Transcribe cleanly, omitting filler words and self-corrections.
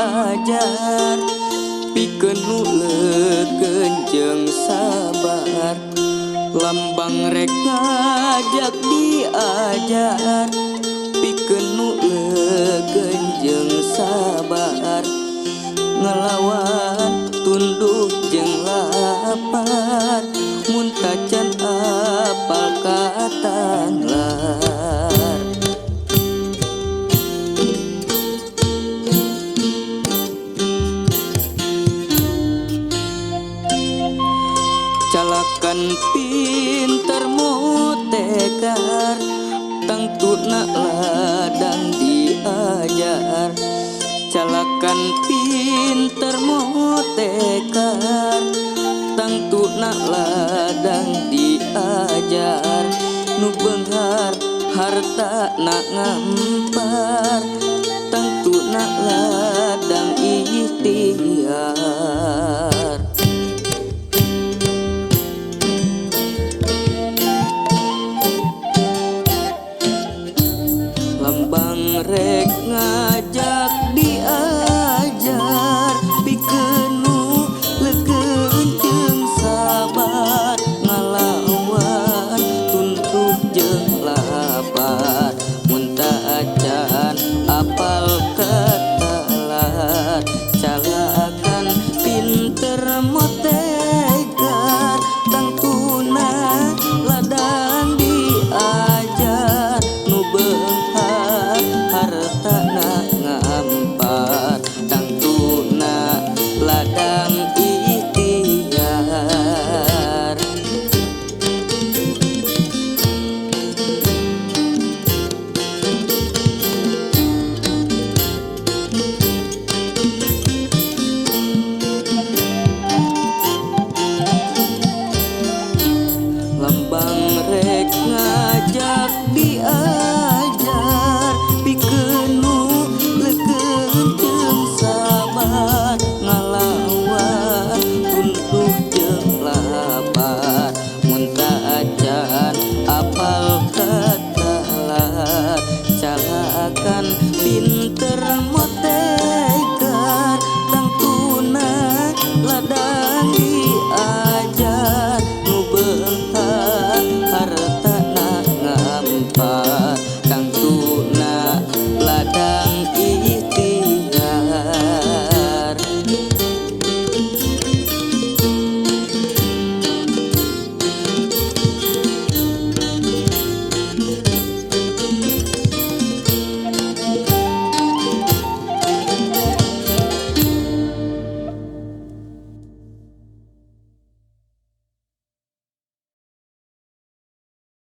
diajar pikeun nu leukeun jeung sabar lambang rek ngajak diajar pikeun nu leukeun jeung sabar ngelawan tunduk jeung lapar mun tacan apal katanglar calakan pinter mutekar tangtuna ladang diajar calakan pinter mutekar tangtuna ladang diajar nu beunghar harta na ngampar tangtuna ladang ikhtiar